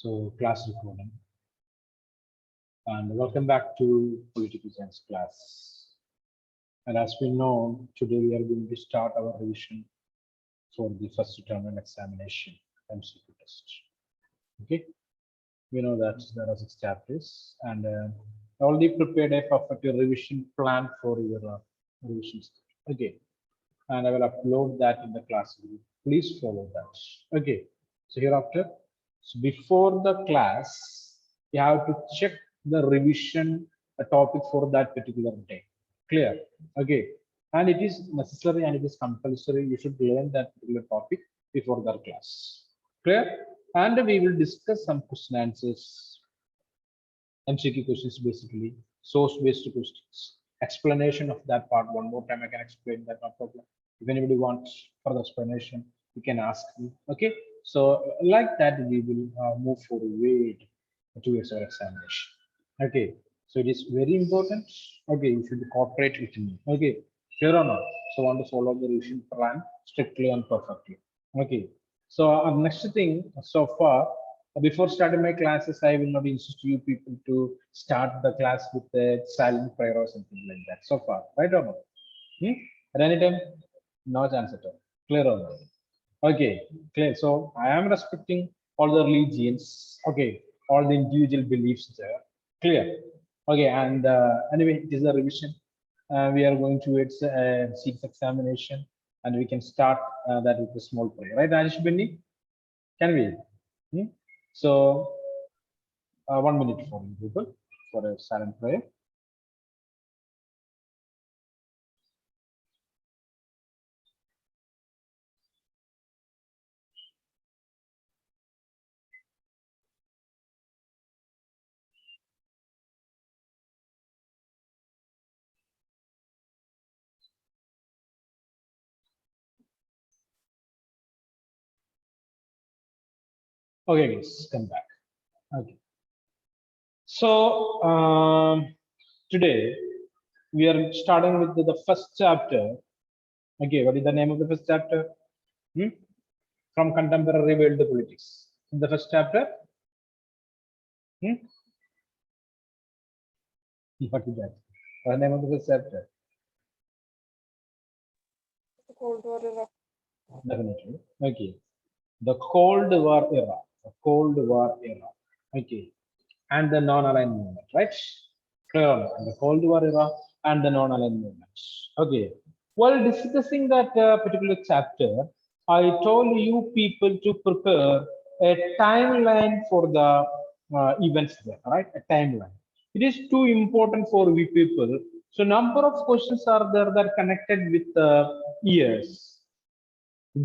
So class recording, and welcome back to political science class. And as we know, today we are going to start our revision for the first terminal examination MCQ test. Okay, we know that there are 6 chapters, and I already prepared a perfect revision plan for your revisions. Okay, and I will upload that in the class group. Please follow that. Okay, so hereafter, so before the class, you have to check the revision topic for that particular day. Clear? Okay, and it is necessary and it is compulsory. You should learn that particular topic before the class. Clear? And we will discuss some question answers, MCQ questions basically, source-based questions, explanation of that part. One more time, I can explain that, no problem. If anybody wants further explanation, you can ask me. Okay, so like that, we will move forward towards our examination. Okay, so it is very important. Okay, you should cooperate with me. Okay, here or not. So want to follow the revision plan strictly and perfectly. Okay, so our next thing so far, before starting my classes, I will not insist you people to start the class with a silent prayer or something like that. So far, right or not? At any time, no chance at all. Clear or not? Okay, clear. So I am respecting all the religions. Okay, all the individual beliefs there. Clear. Okay, and anyway, it is a revision. We are going towards SEES examination, and we can start that with a small prayer. Right, Rajesh Benny? Can we? So 1 minute for you people for a silent prayer. Okay, guys, come back. Okay. So today we are starting with the first chapter. Okay, what is the name of the first chapter? From contemporary world politics. In the first chapter. What is that? What is the name of the first chapter? The Cold War era. Definitely. Okay. The Cold War era. The Cold War era. Okay. And the non-aligned movement, right? Clear. The Cold War era and the non-aligned movements. Okay. While discussing that particular chapter, I told you people to prepare a timeline for the events there, right? A timeline. It is too important for we people. So number of questions are there that are connected with years,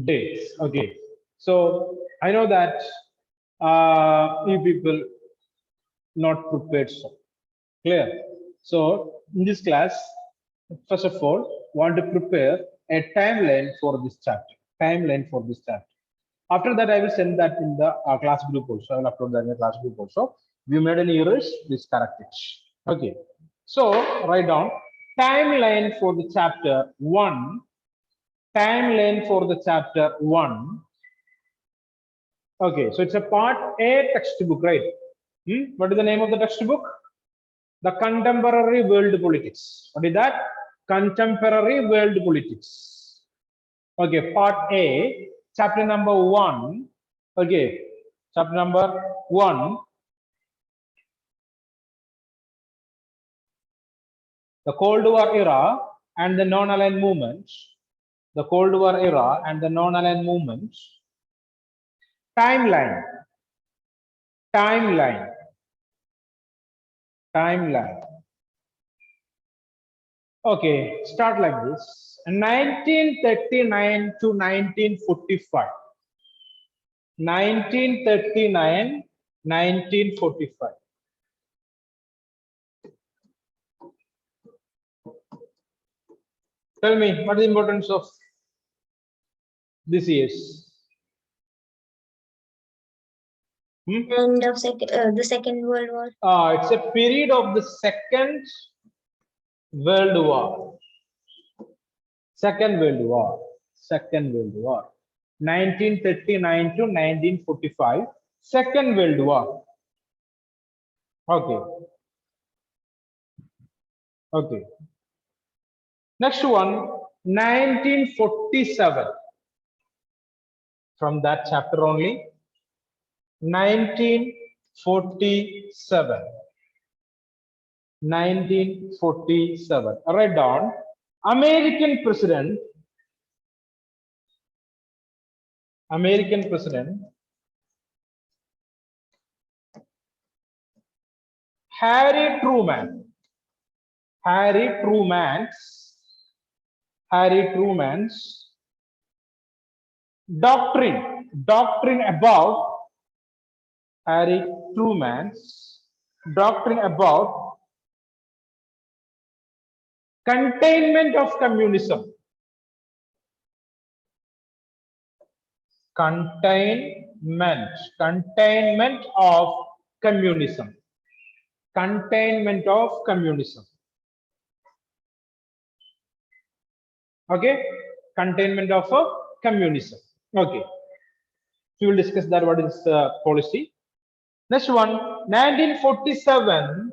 dates. Okay. So I know that you people not prepared, so clear. So in this class, first of all, want to prepare a timeline for this chapter. Timeline for this chapter. After that, I will send that in the class group also. I will upload that in the class group also. If you made any errors, please correct it. Okay. So write down timeline for the chapter 1. Timeline for the chapter 1. Okay, so it's a part A textbook, right? What is the name of the textbook? The Contemporary World Politics. What is that? Contemporary World Politics. Okay, part A, chapter number 1. Okay, chapter number 1. The Cold War era and the non-aligned movements. The Cold War era and the non-aligned movements. Timeline. Timeline. Timeline. Okay, start like this. 1939 to 1945. 1939, 1945. Tell me, what is the importance of this years? End of the Second World War. It's a period of the Second World War. Second World War. Second World War. 1939 to 1945. Second World War. Okay. Okay. Next one, 1947. From that chapter only. 1947. 1947. Write down. American president Harry Truman's doctrine about containment of communism. Containment of communism. Okay, containment of communism. Okay, we will discuss that. What is policy? Next one, 1947,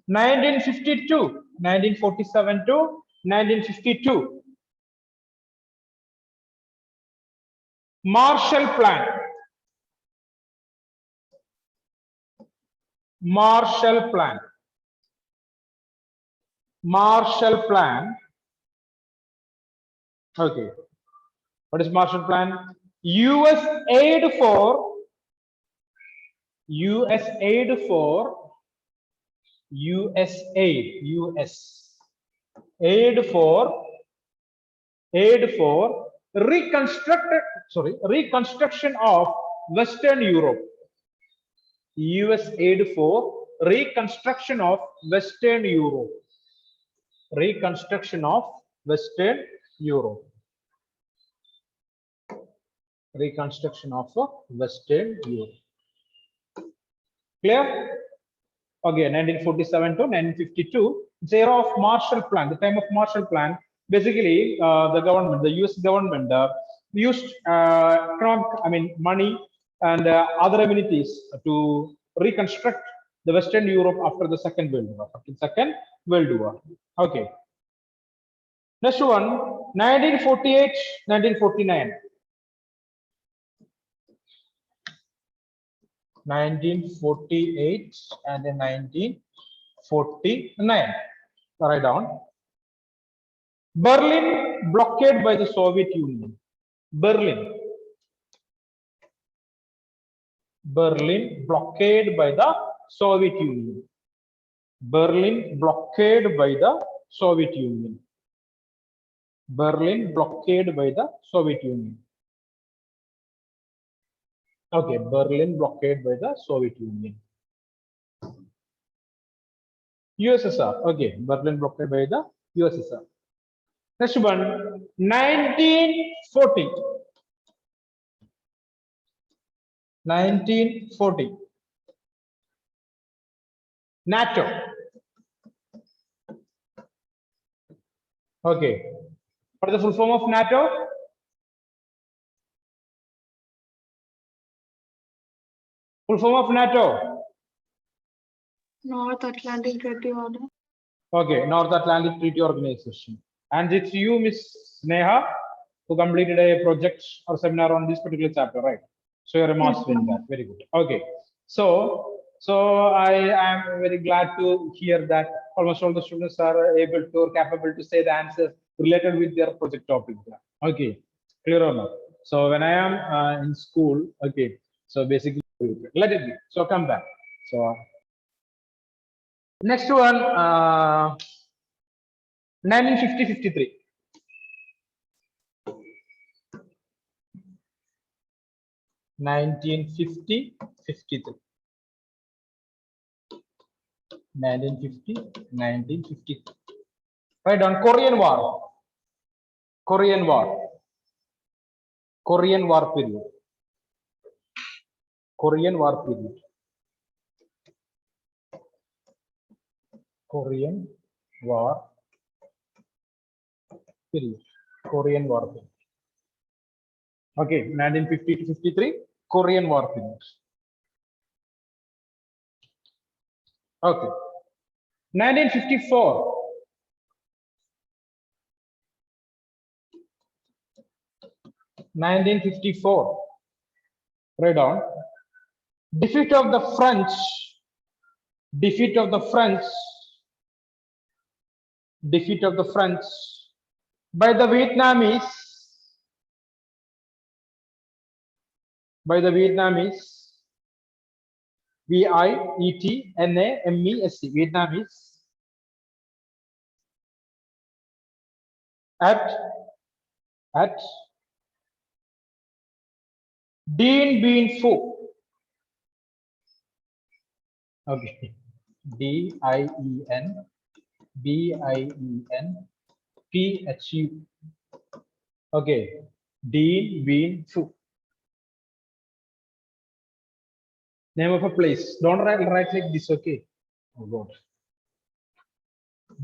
1952, 1947 to 1952. Marshall Plan. Okay. What is Marshall Plan? US aid for reconstruction of Western Europe. US aid for reconstruction of Western Europe. Reconstruction of Western Europe. Clear? Okay, 1947 to 1952. It's era of Marshall Plan. The time of Marshall Plan, basically, the US government used money and other amenities to reconstruct the Western Europe after the Second World War. Okay. Next one, 1948, 1949. 1948 and 1949. Write down. Berlin blockade by the Soviet Union. Berlin blockade by the Soviet Union. Berlin blockade by the Soviet Union. Berlin blockade by the Soviet Union. Okay, Berlin blockade by the Soviet Union. USSR. Okay, Berlin blockade by the USSR. Next one, 1940. 1940. NATO. Okay. What is the full form of NATO? Full form of NATO. North Atlantic Treaty Order. Okay, North Atlantic Treaty Organization. And it's you, Miss Neha, who completed a project or seminar on this particular chapter, right? So you're a master in that. Very good. Okay. So I am very glad to hear that almost all the students are able to or capable to say the answers related with their project topic. Okay, clear or not? So when I am in school, okay, so basically let it be. So come back. So next one, 1950-53. 1950-53. 1950-1953. Right on. Korean War period. Korean War period. Okay, 1950 to 53, Korean War finished. Okay, 1954. 1954. Right on. Defeat of the French. Defeat of the French. Defeat of the French by the Vietnamese. By the Vietnamese. Vietnamese. Vietnamese. At Dien Bien Phu. Okay. DIENBIENPHU. Okay. Dien Bien Phu. Name of a place. Don't write like this. Okay. Oh God.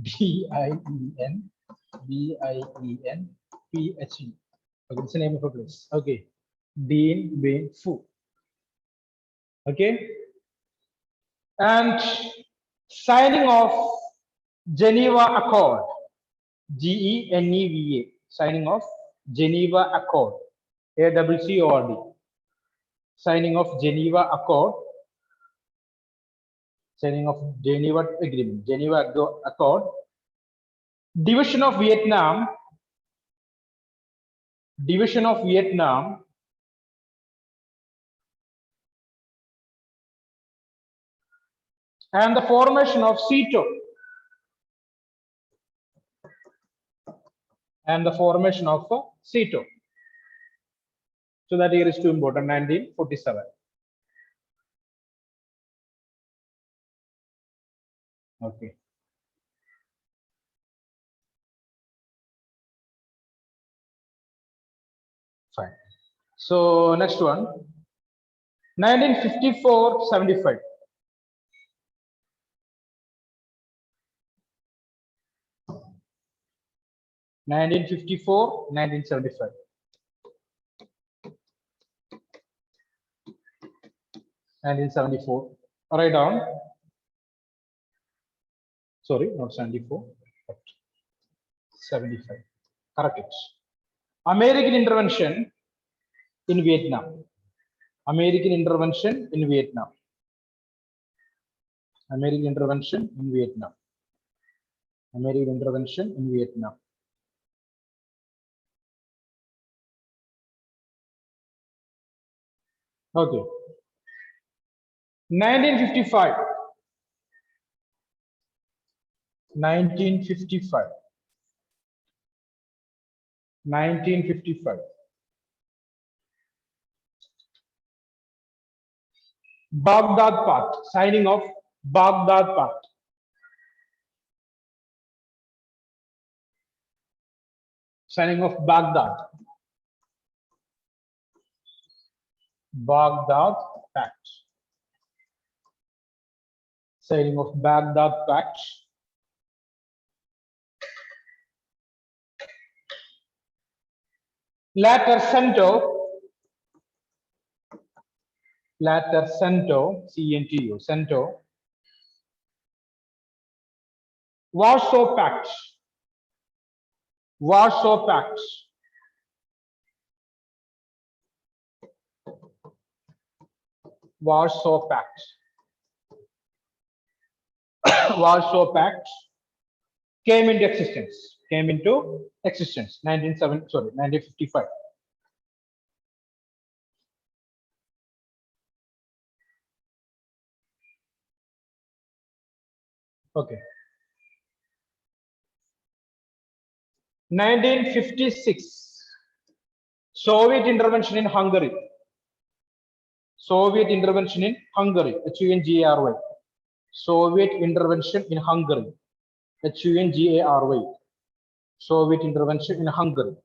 DIENBIENPHU. Okay, it's the name of a place. Okay. Dien Bien Phu. Okay. And signing of Geneva Accord. GENEVA. Signing of Geneva Accord. ACCORD. Signing of Geneva Accord. Signing of Geneva Agreement. Geneva Accord. Division of Vietnam. Division of Vietnam. And the formation of CETO. And the formation of CETO. So that year is too important, 1947. Okay. Fine. So next one, 1954-75. 1954-1975. 1974. Write down. Sorry, not 74, but 75. Correct it. American intervention in Vietnam. American intervention in Vietnam. American intervention in Vietnam. American intervention in Vietnam. Okay. 1955. 1955. 1955. Baghdad Pact. Signing of Baghdad Pact. Signing of Baghdad. Baghdad Pact. Signing of Baghdad Pact. Latter CENTO, CNTO, CENTO. Warsaw Pact. Warsaw Pact. Warsaw Pact. Warsaw Pact came into existence. 1955. Okay. 1956. Soviet intervention in Hungary. Soviet intervention in Hungary. HUNGARY. Soviet intervention in Hungary. HUNGARY. Soviet intervention in Hungary.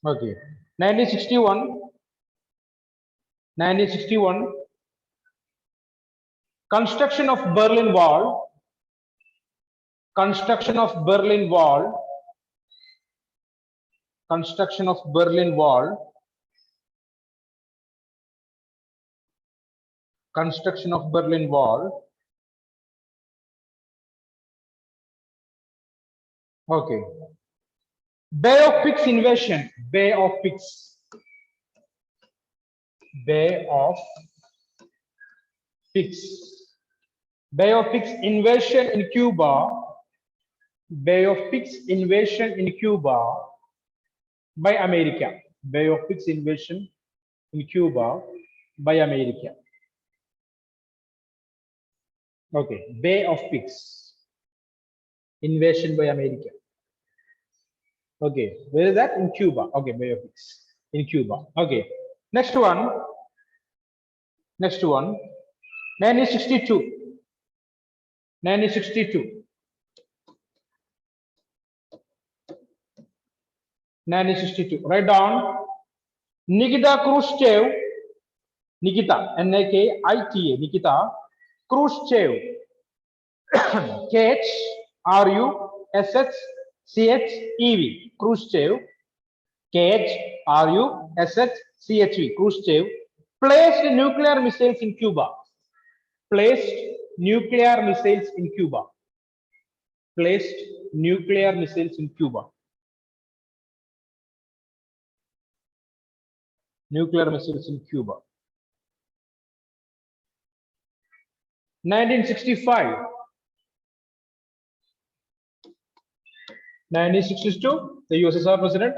Okay. 1961. 1961. Construction of Berlin Wall. Construction of Berlin Wall. Construction of Berlin Wall. Construction of Berlin Wall. Okay. Bay of Pigs invasion. Bay of Pigs. Bay of Pigs. Bay of Pigs invasion in Cuba. Bay of Pigs invasion in Cuba by America. Bay of Pigs invasion in Cuba by America. Okay, Bay of Pigs invasion by America. Okay, where is that? In Cuba. Okay, Bay of Pigs in Cuba. Okay, next one. Next one. 1962. 1962. 1962. Write down. Nikita Khrushchev. Nikita, Nikita, Nikita Khrushchev. Khrushchev. Khrushchev. Khrushchev. Placed nuclear missiles in Cuba. Placed nuclear missiles in Cuba. Placed nuclear missiles in Cuba. Nuclear missiles in Cuba. 1965. 1962, the USSR President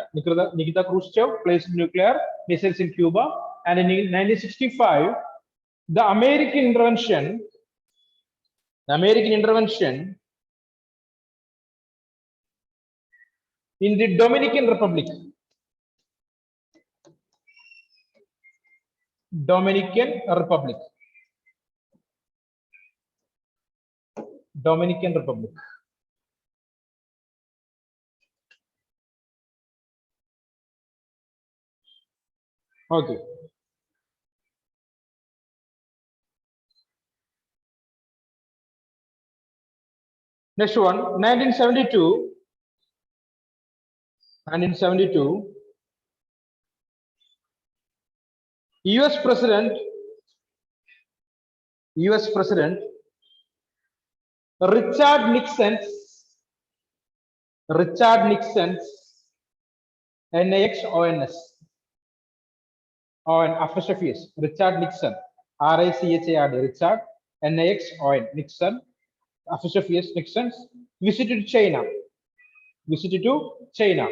Nikita Khrushchev placed nuclear missiles in Cuba, and in 1965, the American intervention in the Dominican Republic. Dominican Republic. Dominican Republic. Okay. Next one, 1972. 1972. US President Richard Nixon's NIXONS or an apostrophe Richard Nixon, RICHARD, Richard NIXON, Nixon, apostrophe Nixon's visited China. Visited to China.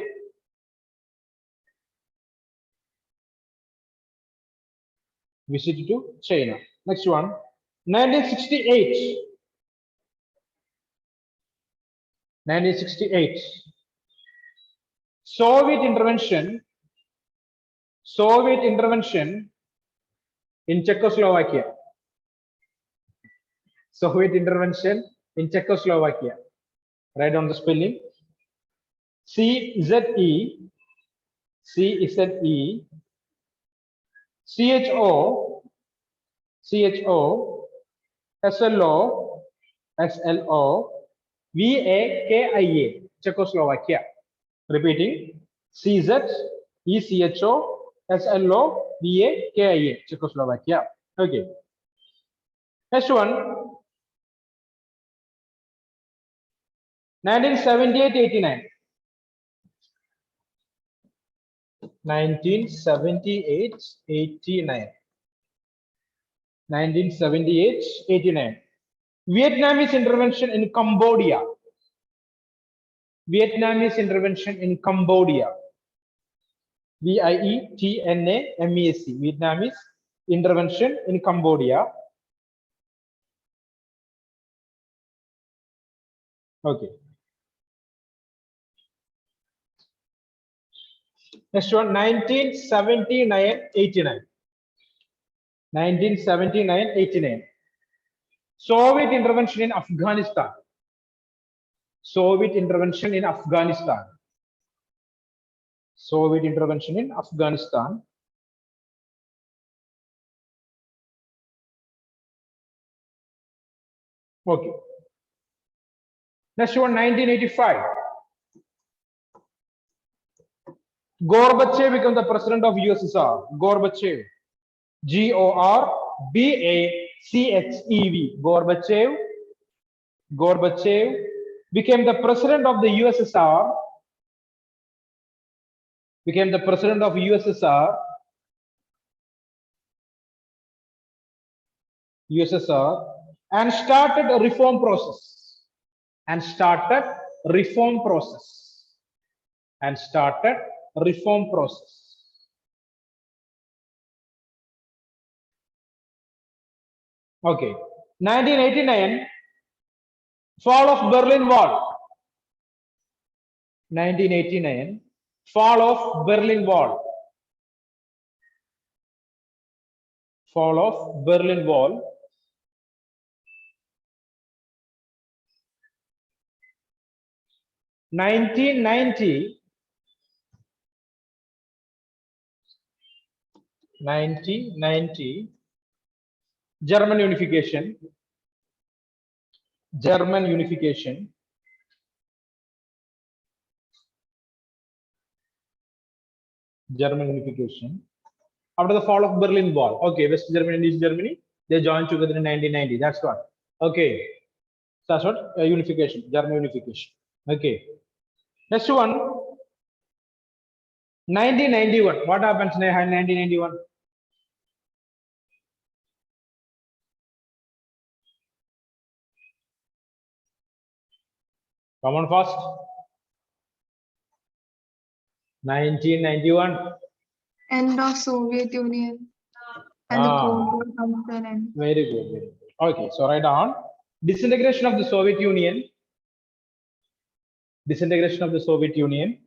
Visited to China. Next one, 1968. 1968. Soviet intervention in Czechoslovakia. Soviet intervention in Czechoslovakia. Write down the spelling. CZE CHO SLO VAKIA, Czechoslovakia. Repeating, CZECHO SLO VAKIA, Czechoslovakia. Okay. Next one, 1978-89. 1978-89. 1978-89. Vietnamese intervention in Cambodia. Vietnamese intervention in Cambodia. VIETNAMESC. Vietnamese intervention in Cambodia. Okay. Next one, 1979-89. 1979-89. Soviet intervention in Afghanistan. Soviet intervention in Afghanistan. Soviet intervention in Afghanistan. Okay. Next one, 1985. Gorbachev becomes the president of USSR. Gorbachev. Gorbachev. Gorbachev. Gorbachev became the president of the USSR. Became the president of USSR. USSR and started a reform process. And started reform process. And started reform process. Okay. 1989, fall of Berlin Wall. 1989, fall of Berlin Wall. Fall of Berlin Wall. 1990, 1990, German unification. German unification. German unification. After the fall of Berlin Wall. Okay, West Germany and East Germany, they joined together in 1990. That's what. Okay. That's what unification, German unification. Okay. Next one. 1991. What happens in 1991? Come on fast. 1991. End of Soviet Union. And the Cold War comes to an end. Very good. Very good. Okay, so write down disintegration of the Soviet Union. Disintegration of the Soviet Union.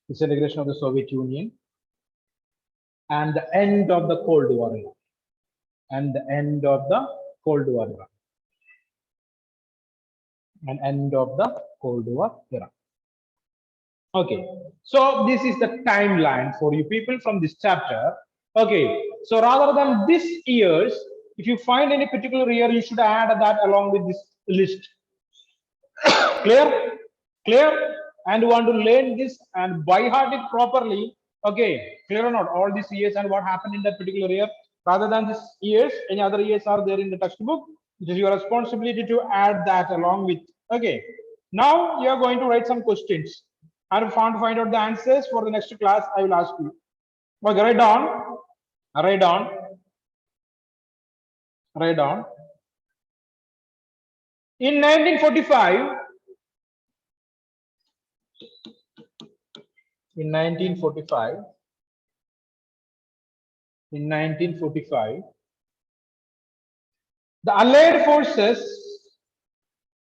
Disintegration of the Soviet Union. And the end of the Cold War era. And the end of the Cold War era. And end of the Cold War era. Okay, so this is the timeline for you people from this chapter. Okay, so rather than this years, if you find any particular year, you should add that along with this list. Clear? Clear? And you want to learn this and by heart it properly. Okay, clear or not? All these years and what happened in that particular year. Rather than this years, any other years are there in the textbook. It is your responsibility to add that along with. Okay, now you are going to write some questions. And find out the answers for the next class. I will ask you. Okay, write down. Write down. Write down. In 1945. In 1945. In 1945. The Allied forces.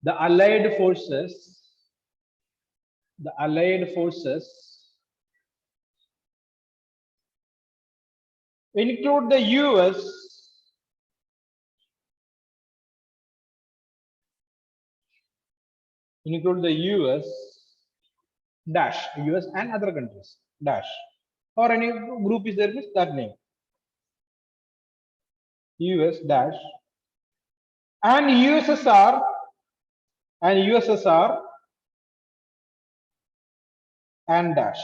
The Allied forces. The Allied forces include the US, include the US dash, US and other countries dash, or any group is there with that name, US dash and USSR and USSR and dash.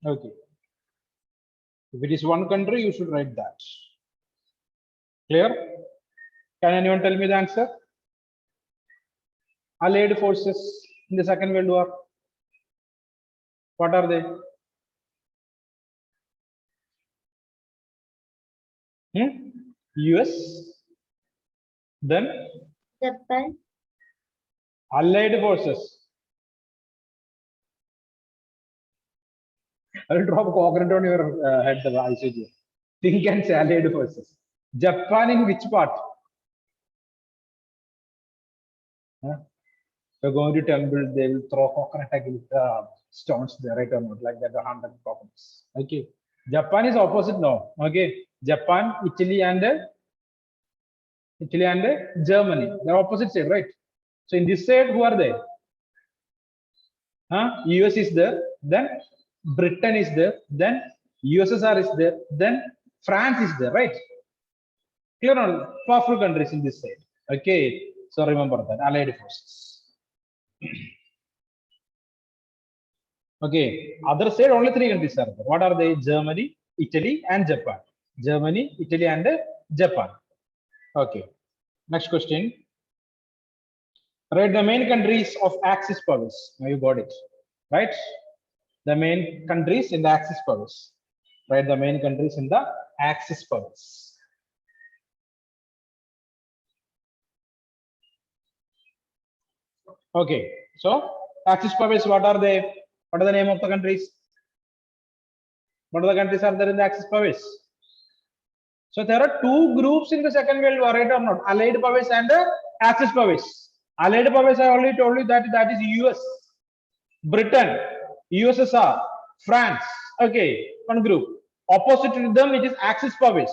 Okay. If it is one country, you should write that. Clear? Can anyone tell me the answer? Allied forces in the Second World War. What are they? US. Then Japan. Allied forces. I will drop a coconut on your head, ICG. Think and say Allied forces. Japan in which part? You're going to temple, they will throw coconut against stones there, right or not? Like that, 100 coconuts. Okay. Japan is opposite now. Okay. Japan, Italy, and Germany. They're opposite side, right? So in this side, who are they? US is there, then Britain is there, then USSR is there, then France is there, right? Clear on powerful countries in this side. Okay, so remember that Allied forces. Okay, other side only 3 countries are there. What are they? Germany, Italy, and Japan. Germany, Italy, and Japan. Okay, next question. Write the main countries of Axis powers. Now you got it, right? The main countries in the Axis powers. Write the main countries in the Axis powers. Okay, so Axis powers, what are they? What are the name of the countries? What are the countries are there in the Axis powers? So there are 2 groups in the Second World War, right or not? Allied powers and Axis powers. Allied powers, I already told you that is US, Britain, USSR, France. Okay, one group. Opposite to them, it is Axis powers.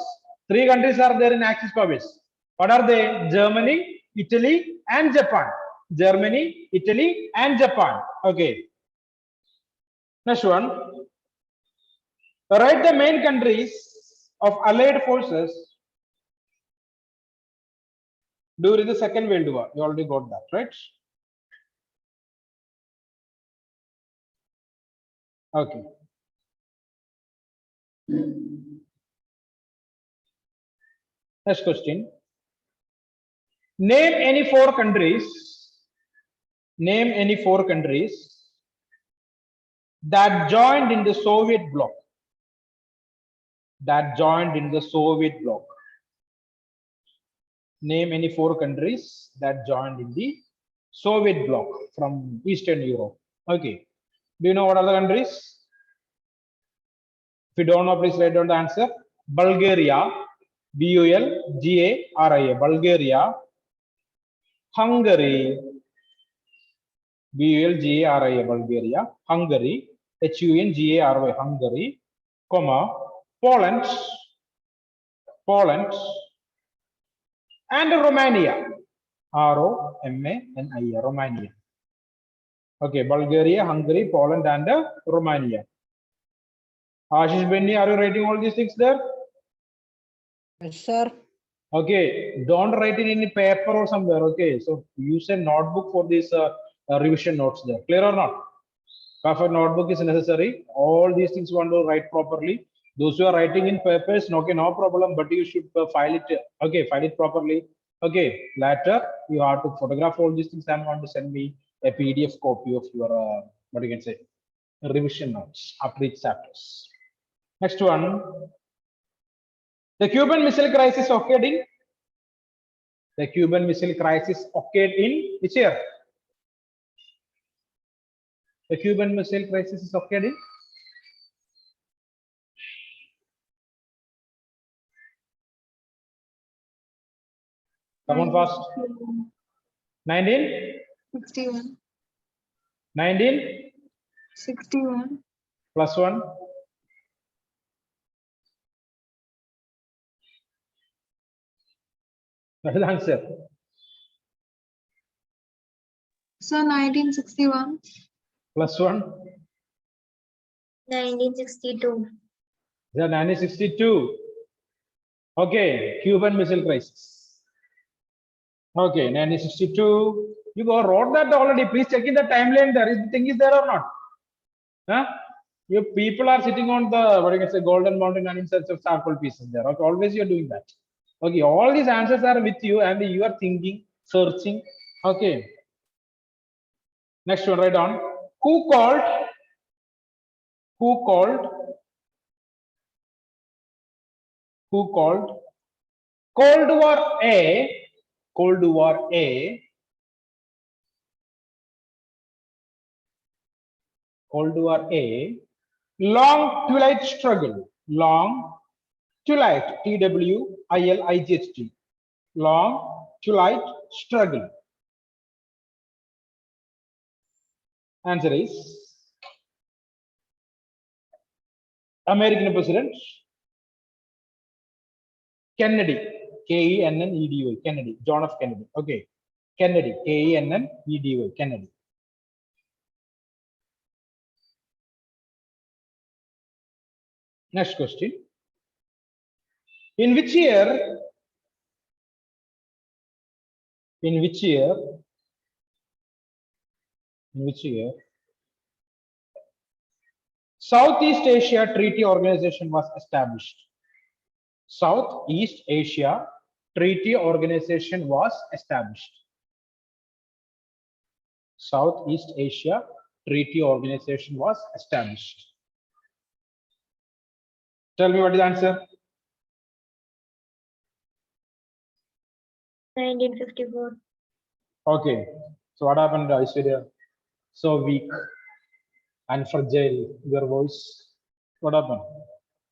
3 countries are there in Axis powers. What are they? Germany, Italy, and Japan. Germany, Italy, and Japan. Okay. Next one. Write the main countries of Allied forces during the Second World War. You already got that, right? Okay. Next question. Name any 4 countries. Name any 4 countries that joined in the Soviet bloc. That joined in the Soviet bloc. Name any 4 countries that joined in the Soviet bloc from Eastern Europe. Okay. Do you know what are the countries? If you don't know, please write down the answer. Bulgaria, Bulgaria, Bulgaria, Hungary, Bulgaria, Bulgaria, Hungary, Hungary, Hungary, comma, Poland, Poland, and Romania, Romania, Romania. Okay, Bulgaria, Hungary, Poland, and Romania. Ashish Benny, are you writing all these things there? Yes, sir. Okay, don't write it in a paper or somewhere. Okay, so use a notebook for this revision notes there. Clear or not? Perfect notebook is necessary. All these things you want to write properly. Those who are writing in papers, okay, no problem, but you should file it. Okay, file it properly. Okay, later you have to photograph all these things and want to send me a PDF copy of your what you can say revision notes after each chapters. Next one. The Cuban Missile Crisis occurred in. The Cuban Missile Crisis occurred in which year? The Cuban Missile Crisis is occurred in. Come on fast. 61. 19 61. plus 1. That is the answer. So 1961. Plus 1. 1962. Yeah, 1962. Okay, Cuban Missile Crisis. Okay, 1962. You go wrote that already. Please check in the timeline there. Is the thing is there or not? Huh? You people are sitting on the what you can say golden mountain and in search of charcoal pieces there. Okay, always you are doing that. Okay, all these answers are with you and you are thinking, searching. Okay. Next one, write on. Who called Cold War A, Cold War A, Cold War A, long twilight struggle, long twilight, TWILIGHT, long twilight struggle. Answer is American President Kennedy, Kennedy, Kennedy, John F. Kennedy. Okay, Kennedy, Kennedy, Kennedy. Next question. In which year? In which year? In which year? Southeast Asia Treaty Organization was established. Southeast Asia Treaty Organization was established. Southeast Asia Treaty Organization was established. Tell me what is the answer? 1954. Okay. So what happened, Aishwarya? So weak and fragile, your voice. What happened?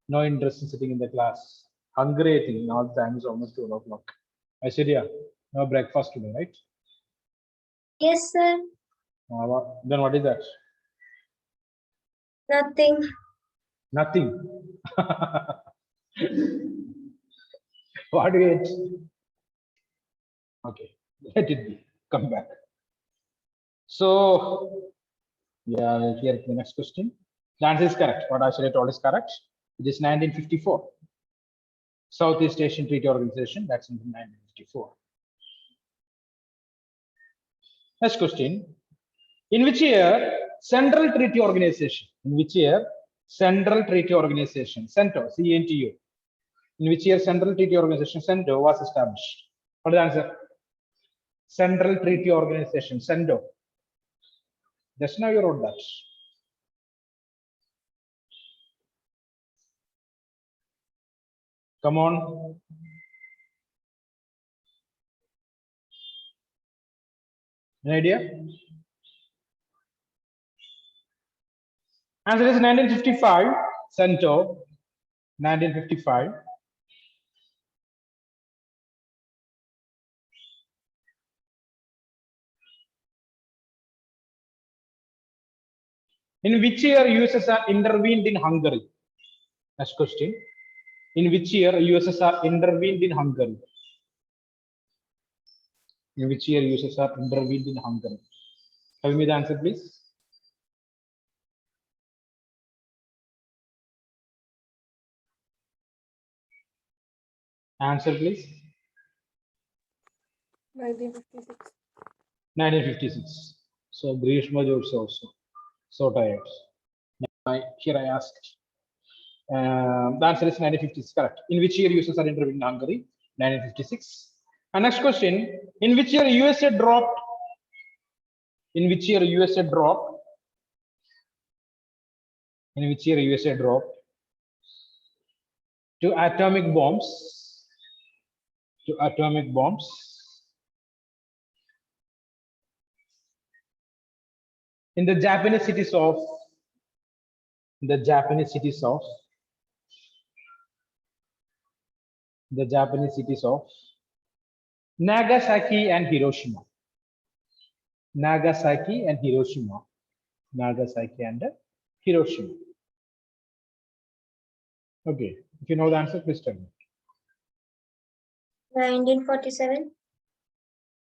No interest in sitting in the class. Hungry, I think. Now the time is almost 12 o'clock. Aishwarya, no breakfast today, right? Yes, sir. Then what is that? Nothing. Nothing. What do you eat? Okay, let it be. Come back. So, yeah, here is the next question. The answer is correct. What I told is correct. It is 1954. Southeast Asian Treaty Organization. That's in 1954. Next question. In which year Central Treaty Organization? In which year Central Treaty Organization, CENTO, CENTO. In which year Central Treaty Organization, CENTO, was established? What is the answer? Central Treaty Organization, CENTO. Just now you wrote that. Come on. Any idea? Answer is 1955, CENTO, 1955. In which year USSR intervened in Hungary? Next question. In which year USSR intervened in Hungary? In which year USSR intervened in Hungary? Tell me the answer, please. Answer, please. 1956. 1956. So Grishma Jose also. So tired. Here I asked. The answer is 1956, correct. In which year USSR intervened in Hungary? 1956. And next question. In which year USA dropped? In which year USA dropped? In which year USA dropped to atomic bombs? To atomic bombs. In the Japanese cities of Nagasaki and Hiroshima. Nagasaki and Hiroshima. Nagasaki and Hiroshima. Okay, if you know the answer, please tell me. 1947.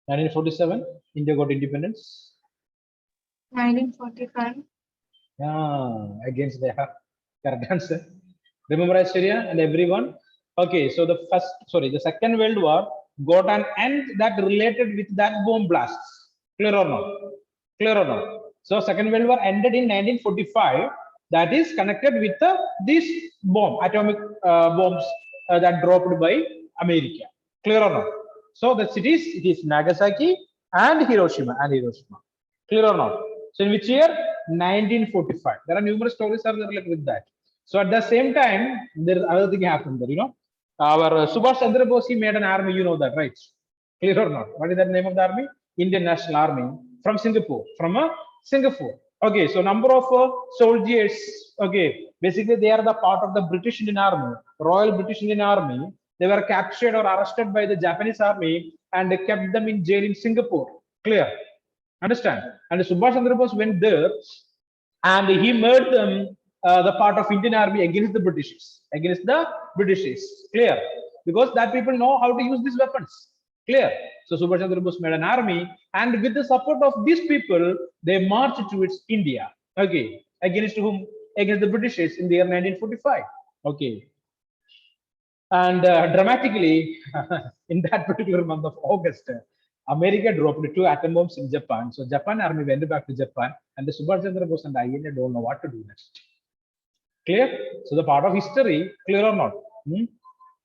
1947, India got independence. 1945. Against the correct answer. Remember Aishwarya and everyone? Okay, so the Second World War got an end that related with that bomb blasts. Clear or not? Clear or not? So Second World War ended in 1945. That is connected with this bomb, atomic bombs that dropped by America. Clear or not? So the cities, it is Nagasaki and Hiroshima Clear or not? So in which year? 1945. There are numerous stories are related with that. So at the same time, there is another thing happened there. You know, our Subhash Chandra Bose made an army. You know that, right? Clear or not? What is the name of the army? Indian National Army from Singapore. Singapore. Okay, so number of soldiers. Okay, basically they are the part of the British Indian Army, Royal British Indian Army. They were captured or arrested by the Japanese army and they kept them in jail in Singapore. Clear? Understand? And Subhash Chandra Bose went there and he made them the part of Indian Army against the British. Clear? Because that people know how to use these weapons. Clear? So Subhash Chandra Bose made an army, and with the support of these people, they marched towards India. Okay, against whom? Against the British in the year 1945. Okay. And dramatically, in that particular month of August, America dropped 2 atom bombs in Japan. So Japan army went back to Japan, and the Subhash Chandra Bose and INA don't know what to do next. Clear? So the part of history, clear or not?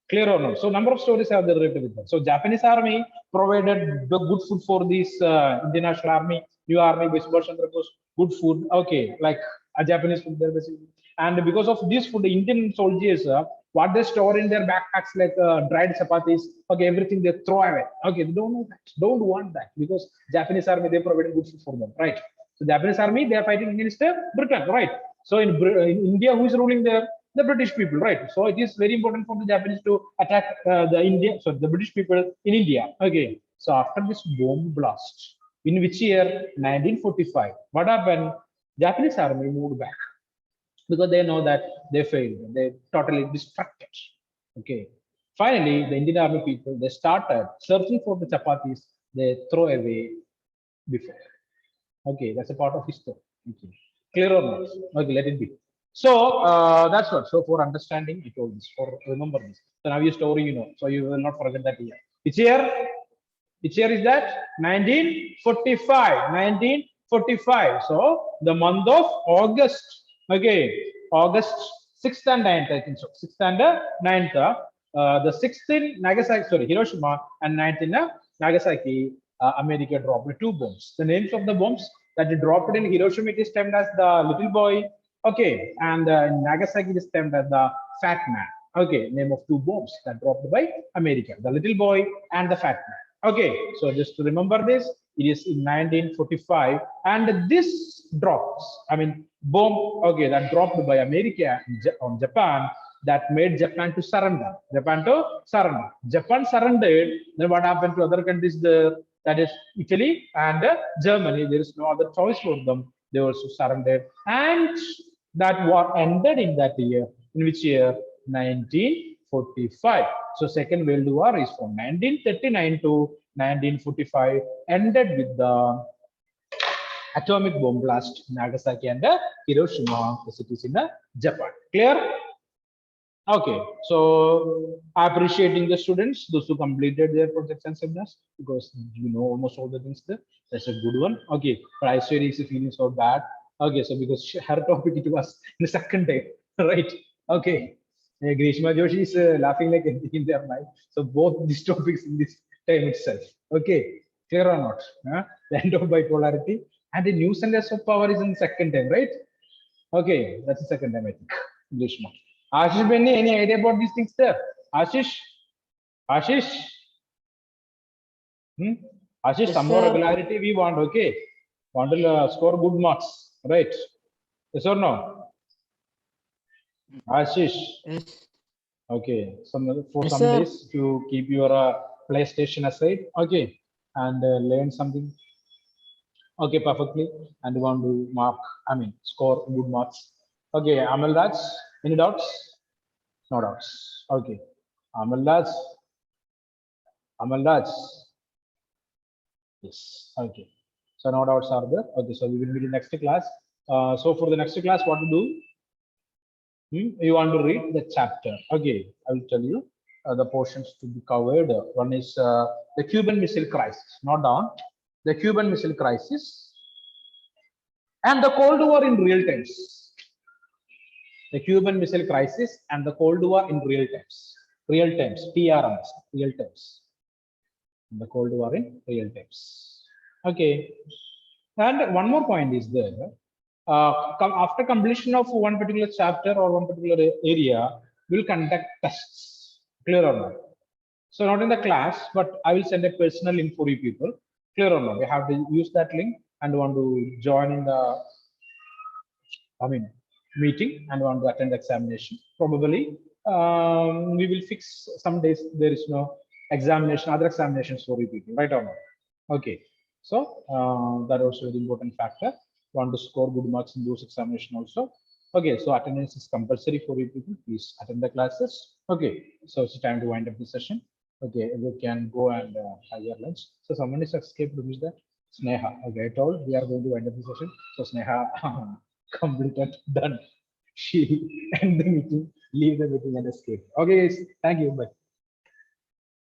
Clear or not? So number of stories have derived with that. So Japanese army provided the good food for this Indian National Army, new army, with Subhash Chandra Bose, good food. Okay, like a Japanese food there basically. And because of this food, the Indian soldiers, what they store in their backpacks like dried chapatis, okay, everything they throw away. Okay, they don't know that, don't want that, because Japanese army, they provided good food for them, right? So Japanese army, they are fighting against Britain, right? So in India, who is ruling there? The British people, right? So it is very important for the Japanese to attack the British people in India. Okay. So after this bomb blast, in which year? 1945. What happened? Japanese army moved back because they know that they failed. They totally distracted. Okay. Finally, the Indian army people, they started searching for the chapatis they throw away before. Okay, that's a part of history. Okay. Clear or not? Okay, let it be. So that's what. So for understanding, I told this. For remember this. So now your story, you know. So you will not forget that year. Which year? Which year is that? 1945. 1945. So the month of August. Okay, August 6th and 9th, I think so. 6th and 9th. The 6th in Nagasaki, sorry, Hiroshima, and 9th in Nagasaki, America dropped 2 bombs. The names of the bombs that it dropped in Hiroshima, it is termed as the little boy. Okay, and in Nagasaki, it is termed as the fat man. Okay, name of 2 bombs that dropped by America, the little boy and the fat man. Okay, so just to remember this, it is in 1945, and this drops, I mean, bomb, okay, that dropped by America on Japan, that made Japan to surrender. Japan to surrender. Japan surrendered. Then what happened to other countries there? That is Italy and Germany. There is no other choice for them. They also surrendered, and that war ended in that year. In which year? 1945. So Second World War is from 1939 to 1945. Ended with the atomic bomb blast in Nagasaki and Hiroshima, the cities in Japan. Clear? Okay, so appreciating the students, those who completed their projects and seminars, because you know almost all the things there. That's a good one. Okay, but I said is feeling so bad. Okay, so because her topic it was the second day, right? Okay, Grishma Joshi is laughing like anything in their mind. So both these topics in this time itself. Okay, clear or not? The end of bipolarity and the new sentence of power is in the second time, right? Okay, that's the second time I think. Grishma. Ashish Benny, any idea about these things there? Ashish? Ashish? Ashish, Yes, some more sir. regularity we want, okay? Want to score good marks, right? Yes or no? Ashish? Yes. Okay, for Yes, some sir. days to keep your PlayStation aside, okay, and learn something. Okay, perfectly. And you want to mark, I mean, score good marks. Okay, Amal Raj, any doubts? No doubts. Okay. Amalraj. Amalraj. Yes. Okay. So no doubts are there. Okay. So we will meet in next class. So for the next class, what to do? You want to read the chapter. Okay. I will tell you the portions to be covered. One is the Cuban Missile Crisis. Not down. The Cuban Missile Crisis and the Cold War in real times. The Cuban Missile Crisis and the Cold War in real times. Real times. TRMs. Real times. The Cold War in real times. Okay, and one more point is there. After completion of one particular chapter or one particular area, we'll conduct tests. Clear or not? So not in the class, but I will send a personal link for you people. Clear or not? You have to use that link and want to join in the, I mean, meeting and want to attend the examination. Probably we will fix some days there is no examination, other examinations for you people, right or not? Okay, so that also very important factor. Want to score good marks in those examination also. Okay, so attendance is compulsory for you people. Please attend the classes. Okay, so it's time to wind up the session. Okay, we can go and have your lunch. So someone is escaped. Who is that? Sneha. Okay, I told we are going to wind up the session. So Sneha completed, done. She ended the meeting. leave the meeting and escape. Okay, guys. Thank you. Bye.